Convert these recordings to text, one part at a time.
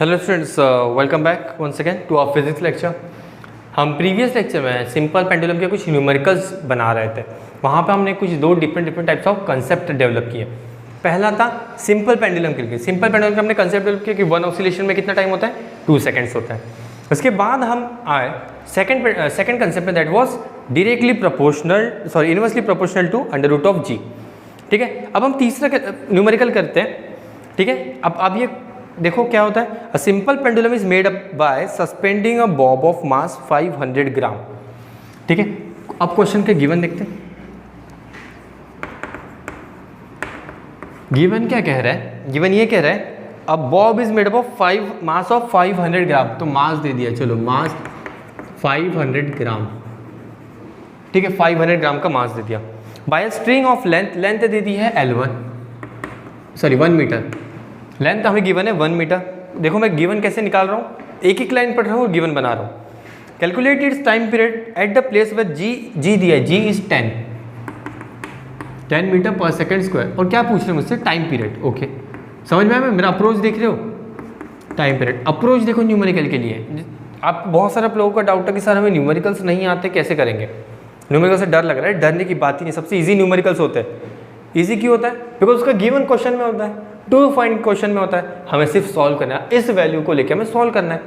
Hello students, welcome back once again to our physics lecture. हम previous lecture में simple pendulum के कुछ numericals बना रहे थे। वहाँ पे हमने कुछ दो different types of concept develop किए। पहला था सिंपल पेंडुलम के लिए। सिंपल पेंडुलम का हमने कंसेप्ट डेवलप किया कि वन ऑसिलेशन में कितना टाइम होता है, 2 सेकेंड्स होता है। उसके बाद हम आए सेकेंड कंसेप्ट में, that was directly proportional inversely proportional to √g। ठीक है, अब हम तीसरा न्यूमेरिकल करते हैं। ठीक है, अब ये देखो क्या होता है। A simple pendulum is made up by suspending a Bob of mass 500 ग्राम। ठीक है, अब क्वेश्चन के गिवन देखते हैं। गिवन क्या कह रहा है? गिवन ये कह रहा है a bob is made up of mass of 500 gram. तो मास दे दिया, चलो मास 500 ग्राम। ठीक है, 500 ग्राम का मास दे दिया। बाय स्ट्रिंग ऑफ लेंथ दे दी है 1 मीटर। लेंथ हमें गिवन है 1 मीटर। देखो मैं गिवन कैसे निकाल रहा हूँ, एक लाइन पढ़ रहा हूँ और गिवन बना रहा हूँ। Calculate its time period at the place with G दिया है, जी इज 10 मीटर पर सेकेंड स्क्वायर। और क्या पूछ रहे हैं मुझसे? Time period. ओके, समझ में आया? मेरा अप्रोच देख रहे हो? टाइम पीरियड अप्रोच देखो न्यूमेरिकल के लिए। आप बहुत सारे लोगों का डाउट है कि सर हमें न्यूमेरिकल्स नहीं आते, कैसे करेंगे? न्यूमेरिकल से डर लग रहा है। डरने की बात ही नहीं, सबसे ईजी न्यूमेरिकल्स होते हैं। ईजी क्यों होता है? बिकॉज उसका गिवन क्वेश्चन में होता है, टू फाइंड क्वेश्चन में होता है, हमें सिर्फ सॉल्व करना है। इस वैल्यू को लेकर हमें सॉल्व करना है।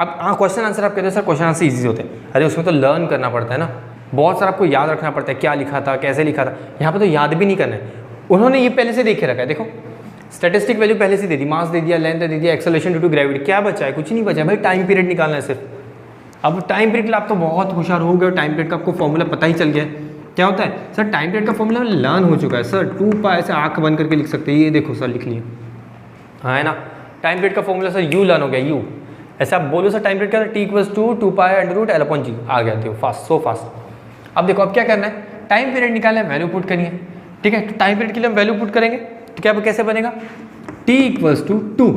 अब क्वेश्चन आंसर आप कहते हो सर क्वेश्चन आंसर ईजी होते हैं। अरे उसमें तो लर्न करना पड़ता है ना, बहुत सारा आपको याद रखना पड़ता है, क्या लिखा था, कैसे लिखा था। यहाँ पे तो याद भी नहीं करना है, उन्होंने ये पहले से देखे रखा है। देखो स्टैटिस्टिक वैल्यू पहले से दे दी, मास दे दिया, लेंथ दे दिया, एक्सेलरेशन ड्यू टू ग्रेविटी। क्या बचा है? कुछ नहीं बचा है भाई, टाइम पीरियड निकालना है सिर्फ। अब टाइम पीरियड के लिए आप तो बहुत होशियार हो गए, टाइम पीरियड का आपको फॉर्मूला पता ही चल गया। क्या होता है सर? टाइम पीरियड का फॉर्मूला लर्न हो चुका है सर। 2π ऐसे आंख बंद करके लिख सकते हैं, ये देखो सर लिख लिया, हाँ है ना। टाइम पीरियड का फॉर्मूला सर यू लर्न हो गया, यू। ऐसे आप बोलो सर टाइम पीरियड का T = 2π√L/g आ गया। देखो फास्ट, सो फास्ट। अब देखो अब क्या करना है, टाइम पीरियड निकालना है, वैल्यू पुट करनी है। ठीक है, तो टाइम पीरियड के लिए हम वैल्यू पुट करेंगे तो क्या कैसे बनेगा? T = 2।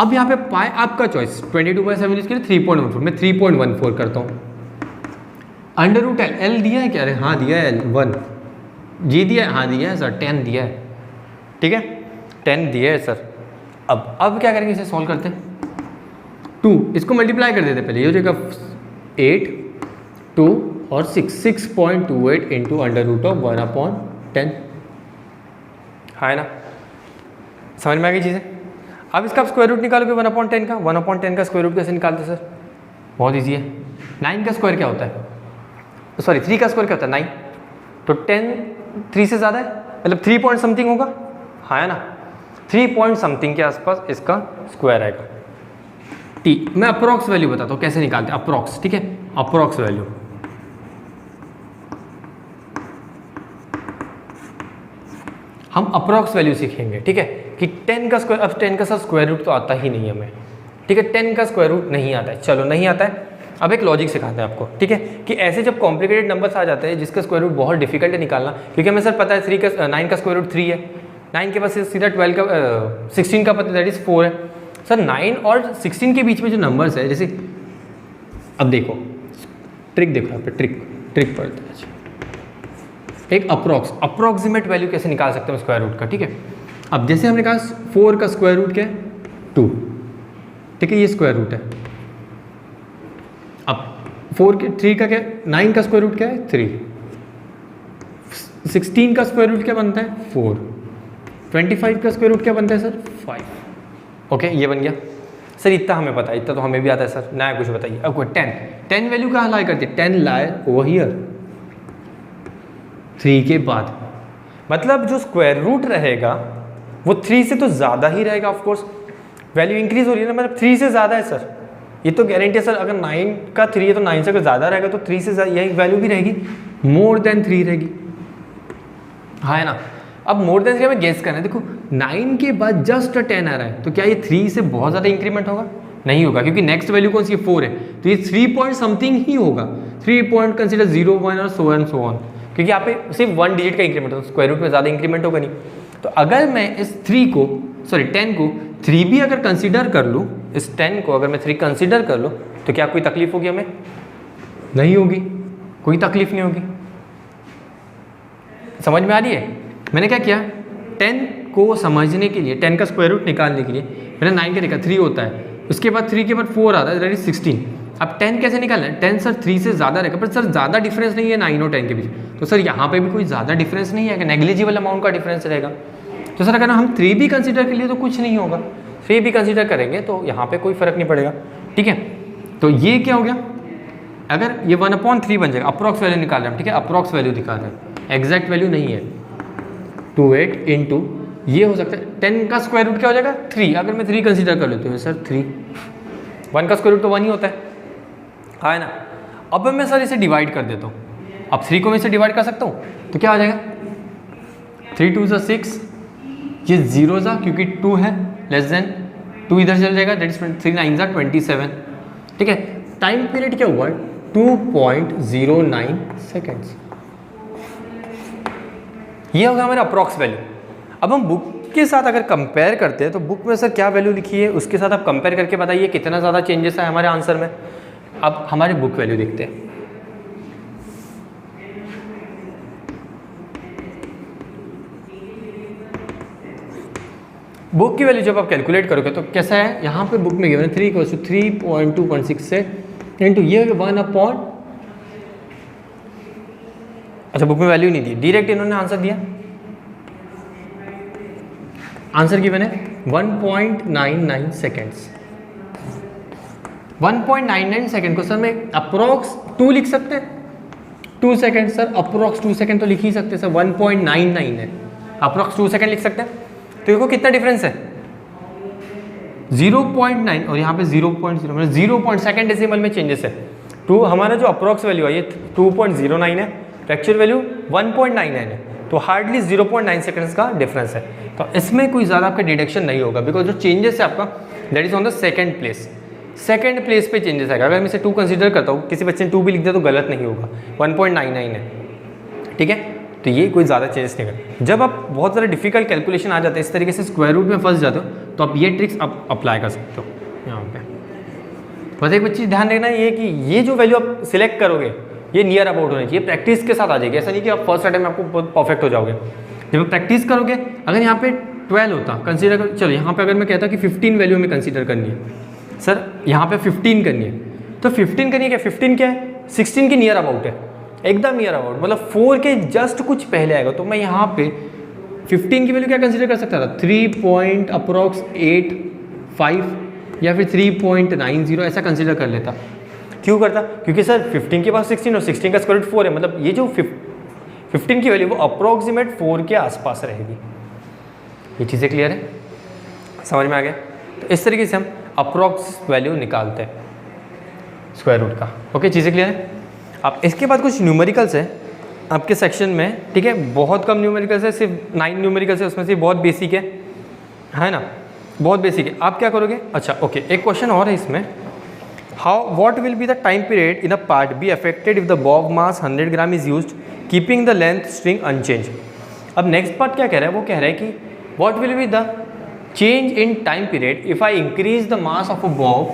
अब यहाँ पे पाई आपका चॉइस, 22/7 के लिए 3.14, मैं 3.14 करता हूँ। √L दिया है क्या? अरे हाँ दिया है, 1। जी दिया है, हाँ दिया है सर, 10 दिया है। ठीक है, 10 दिया है सर। अब क्या करेंगे, इसे सॉल्व करते हैं। 2 इसको मल्टीप्लाई कर देते पहले, ये हो जाएगा 8, 2 और 6.28 इंटू √1/10। हाँ है ना, समझ में आ गई चीज़ें? अब इसका स्क्वायर रूट निकालोगे 1/10 का। 1/10 का स्क्वायर रूट कैसे निकालते सर? बहुत ईजी है। 9 का स्क्वायर क्या होता है? सॉरी 3 का स्क्वायर क्या होता है? 9। तो 10 3 से ज़्यादा है, मतलब 3 पॉइंट समथिंग होगा, हाँ है ना। 3 पॉइंट समथिंग के आसपास इसका स्क्वायर आएगा। टी मैं अप्रॉक्स वैल्यू बताता हूँ कैसे निकालते हैं, अप्रॉक्स। ठीक है, अप्रॉक्स वैल्यू हम अप्रॉक्स वैल्यू सीखेंगे। ठीक है, कि 10 का स्क्वायर, अब 10 का सर स्क्वायर रूट तो आता ही नहीं हमें। ठीक है, 10 का स्क्वायर रूट नहीं आता है, चलो नहीं आता है। अब एक लॉजिक सिखाते हैं आपको। ठीक है, कि ऐसे जब कॉम्प्लिकेटेड नंबर्स आ जाते हैं जिसका स्क्वायर रूट बहुत डिफिकल्ट है निकालना, क्योंकि हमें सर पता है 9 का स्क्वायर रूट 3 है, 9 के पास सीधा 16 का पता, दैट इज 4 है सर। 9 और 16 के बीच में जो नंबर्स है, जैसे अब देखो ट्रिक देखो, यहाँ पे ट्रिक पढ़ते हैं। एक अप्रॉक्सीमेट वैल्यू कैसे निकाल सकते हैं स्क्वायर रूट का। ठीक है, अब जैसे हमने कहा 4 का स्क्वायर रूट क्या है? 2। ठीक है, ये स्क्वायर रूट है। अब 3 का क्या? 9 का स्क्वायर रूट क्या है? 3। 16 का स्क्वायर रूट क्या बनता है? 4। 25 का स्क्वायर रूट क्या बनता है सर? 5। ओके, ये बन गया सर। इतना हमें पता है, इतना तो हमें भी आता है सर, नया कुछ बताइए। अब 10 वैल्यू कहाँ लाई करती है? 10 लाए ओवर हियर 3 के बाद, मतलब जो स्क्वायर रूट रहेगा वो 3 से तो ज़्यादा ही रहेगा। ऑफ कोर्स वैल्यू इंक्रीज हो रही है ना, मतलब 3 से ज़्यादा है सर, ये तो गारंटी है सर। अगर 9 का 3 है तो 9 से अगर ज़्यादा रहेगा तो 3 से यही वैल्यू भी रहेगी, मोर देन 3 रहेगी, हाँ है ना। अब मोर देन 3 हमें गेस करना है। देखो 9 के बाद जस्ट 10 आ रहा है, तो क्या ये 3 से बहुत ज़्यादा इंक्रीमेंट होगा? नहीं होगा, क्योंकि नेक्स्ट वैल्यू कौन सी है? 4 है, तो ये 3 पॉइंट समथिंग ही होगा। 3 पॉइंट कंसिडर 0, 1 और सो एंड सो ऑन, क्योंकि यहाँ पे सिर्फ 1 डिजिट का इंक्रीमेंट होगा, स्क्वायर रूट में ज़्यादा इंक्रीमेंट होगा नहीं। तो अगर मैं इस 10 को 3 भी अगर कंसिडर कर लूँ, इस 10 को अगर मैं 3 कंसिडर कर लूँ, तो क्या कोई तकलीफ होगी हमें? नहीं होगी, कोई तकलीफ नहीं होगी। समझ में आ रही है? मैंने क्या किया, 10 को समझने के लिए, 10 का स्क्वायर रूट निकालने के लिए मैंने 9 का देखा 3 होता है, उसके बाद 3 के बाद 4 आता है, दैट इज 16। अब 10 कैसे निकालना है? 10 सर 3 से ज़्यादा रहेगा, पर सर ज़्यादा डिफरेंस नहीं है 9 और 10 के बीच, तो सर यहाँ पे भी कोई ज़्यादा डिफरेंस नहीं है, नेग्लिजिबल अमाउंट का डिफरेंस रहेगा। तो सर अगर हम 3 भी कंसीडर कर लिए तो कुछ नहीं होगा, 3 भी कंसीडर करेंगे तो यहाँ पे कोई फर्क नहीं पड़ेगा, ठीक है। तो ये क्या हो गया, अगर ये 1/3 बन जाएगा, अप्रॉक्स वैल्यू निकाल रहे हैं, ठीक है, अप्रॉक्स वैल्यू दिखा रहे हैं, एग्जैक्ट वैल्यू नहीं है। 28 इंटू ये हो सकता है 10 का स्क्वायर रूट क्या हो जाएगा 3, अगर मैं 3 कंसीडर कर लेती हूँ सर 3, 1 का स्क्वायर रूट तो 1 ही होता है ना। अब मैं सर इसे डिवाइड कर देता हूँ, अब 3 को मैं इसे डिवाइड कर सकता हूँ, तो क्या आ जाएगा 3 2 ज़ा 6, ये 0 ज़ा क्योंकि 2 है, लेस देन 2 इधर चल जाएगा, दैट इज 3 9 ज़ा 27, ठीक है। टाइम पीरियड क्या हुआ 2.09 सेकेंड्स, ये होगा हमारा अप्रॉक्स वैल्यू। अब हम बुक के साथ अगर कंपेयर करते हैं तो बुक में सर क्या वैल्यू लिखी है उसके साथ आप कंपेयर करके बताइए कितना ज़्यादा चेंजेस है हमारे आंसर में। अब हमारे बुक वैल्यू देखते हैं, बुक की वैल्यू जब आप कैलकुलेट करोगे तो कैसा है, यहाँ पे बुक में गिवन है 3 = 3.2.6 से इंटू ये 1/, अच्छा बुक में वैल्यू नहीं दी, डायरेक्ट इन्होंने आंसर दिया, आंसर गिवन है 1.99 सेकेंड्स। 1.99 सेकेंड को सर मैं अप्रोक्स 2 लिख सकते हैं, 2 सेकेंड सर, अप्रोक्स 2 सेकेंड तो लिख ही सकते हैं सर, 1.99 है, अप्रोक्स 2 सेकेंड लिख सकते हैं। तो देखो कितना डिफरेंस है 0.9 और यहाँ पे 0.0, मतलब 0 सेकेंड डेसिमल में चेंजेस है। तो हमारा जो अप्रोक्स वैल्यू है ये 2.09 है, एक्चुअल वैल्यू 1.99 है, तो हार्डली 0.9 सेकेंड्स का डिफरेंस है। तो इसमें कोई ज़्यादा आपका डिडक्शन नहीं होगा, बिकॉज जो चेंजेस है आपका that is on the second place, second place पे चेंजेस आएगा। अगर मैं इसे 2 कंसीडर करता हूँ, किसी बच्चे ने 2 भी लिख दिया तो गलत नहीं होगा, 1.99 है, ठीक है। तो ये कोई ज़्यादा चेंजेस नहीं करेगा। जब आप बहुत सारे डिफिकल्ट कैलकुलेशन आ जाते हैं, इस तरीके से स्क्वायर रूट में फंस जाते हो, तो आप ये ट्रिक्स आप अप्लाई कर सकते हो यहाँ पे। बस एक चीज़ ध्यान रखना ये कि ये जो वैल्यू आप सिलेक्ट करोगे ये नियर अबाउट होनी चाहिए, प्रैक्टिस के साथ आ जाएगी, ऐसा नहीं कि आप फर्स्ट अटेम्प्ट में आपको बहुत परफेक्ट हो जाओगे। जब आप प्रैक्टिस करोगे, अगर यहाँ पे 12 होता कंसीडर कर, चलो यहाँ पे अगर मैं कहता कि 15 वैल्यू में कंसीडर करनी है सर, यहाँ पे 15 करनी है, तो 15 करनी है क्या, 15 क्या है 16 के नियर अबाउट है, एकदम नियर अबाउट, मतलब 4 के जस्ट कुछ पहले आएगा। तो मैं यहाँ पे 15 की वैल्यू क्या कंसीडर कर सकता था, 3.85 या फिर 3.90 ऐसा कंसीडर कर लेता। क्यों करता, क्योंकि सर 15 के पास 16 और 16 का स्क्वायर रूट 4 है, मतलब ये जो 15 की वैल्यू वो अप्रोक्सीमेट 4 के आसपास रहेगी। ये चीज़ें क्लियर है, समझ में आ गया। तो इस तरीके से हम अप्रोक्स वैल्यू निकालते हैं स्क्वायर रूट का। ओके, चीज़ें क्लियर है। अब इसके बाद कुछ न्यूमेरिकल्स है आपके सेक्शन में, ठीक है, बहुत कम न्यूमेरिकल्स है, सिर्फ 9 न्यूमेरिकल्स है, उसमें से बहुत बेसिक है ना, बहुत बेसिक है। आप क्या करोगे, अच्छा ओके, एक क्वेश्चन और है इसमें, what will be the time period in a part be affected if the bob mass 100 gram is used keeping the length string unchanged। अब नेक्स्ट पार्ट क्या कह रहा है, वो कह रहा है कि what will be the change in time period if I increase the mass of a bob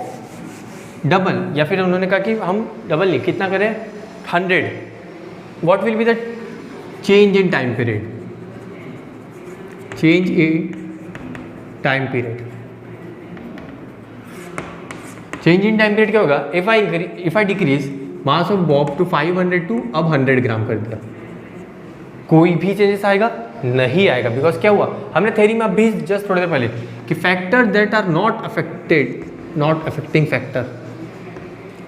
double, या फिर उन्होंने कहा कि हम डबल नहीं, कितना करें 100, what will be the change in time period, change in time period, change in time period क्या होगा, if I decrease mass of bob to 500 to अब 100 ग्राम कर दिया, कोई भी चेंजेस आएगा नहीं आएगा, बिकॉज क्या हुआ, हमने थ्योरी में अभी जस्ट थोड़ी देर पहले कि factor that are not affecting factor,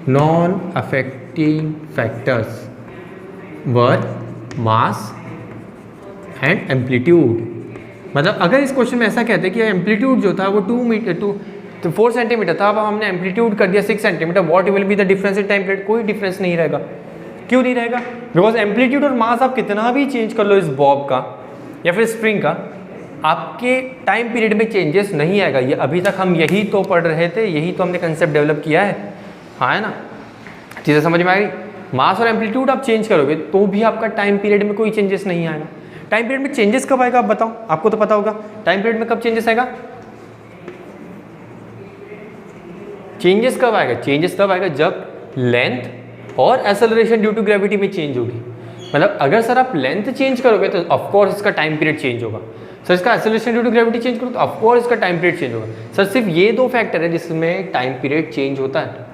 non affecting factors were mass and amplitude. मतलब अगर इस क्वेश्चन में ऐसा कहते हैं कि एम्पलीट्यूड जो था वो 4 सेंटीमीटर था, अब हमने एम्पलीट्यूड कर दिया 6 centimetre, what will be the difference in time period, कोई डिफरेंस नहीं रहेगा। क्यों नहीं रहेगा, बिकॉज एम्पलीट्यूड और मास आप कितना भी चेंज कर लो इस बॉब का या फिर स्प्रिंग का, आपके टाइम पीरियड में चेंजेस नहीं आएगा। ये अभी तक हम यही तो पढ़ रहे थे, यही तो हमने कंसेप्ट डेवलप किया है, हाँ है ना, चीज़ें समझ में आ गई। मास और एम्पलीट्यूड आप चेंज करोगे तो भी आपका टाइम पीरियड में कोई चेंजेस नहीं आएगा। टाइम पीरियड में चेंजेस कब आएगा आप बताओ, आपको तो पता होगा टाइम पीरियड में कब चेंजेस आएगा, चेंजेस कब आएगा, चेंजेस तब आएगा जब लेंथ और एक्सेलरेशन ड्यू टू ग्रेविटी में चेंज होगी। मतलब अगर सर आप लेंथ चेंज करोगे तो ऑफकोर्स इसका टाइम पीरियड चेंज होगा। सर इसका acceleration due to gravity change करो तो ऑफकोर्स इसका टाइम पीरियड चेंज होगा। सर सिर्फ ये 2 फैक्टर है जिसमें टाइम पीरियड चेंज होता है,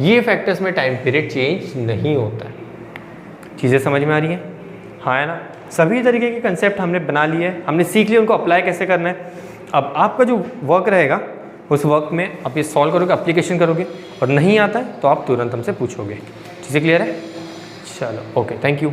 ये फैक्टर्स में टाइम पीरियड चेंज नहीं होता है। चीज़ें समझ में आ रही हैं? हाँ है ना? सभी तरीके के कंसेप्ट हमने बना लिए, हमने सीख लिया उनको अप्लाई कैसे करना है। अब आपका जो वर्क रहेगा उस वर्क में आप ये सॉल्व करोगे, एप्लीकेशन करोगे, और नहीं आता है तो आप तुरंत हमसे पूछोगे। चीज़ें क्लियर है? चलो ओके, थैंक यू।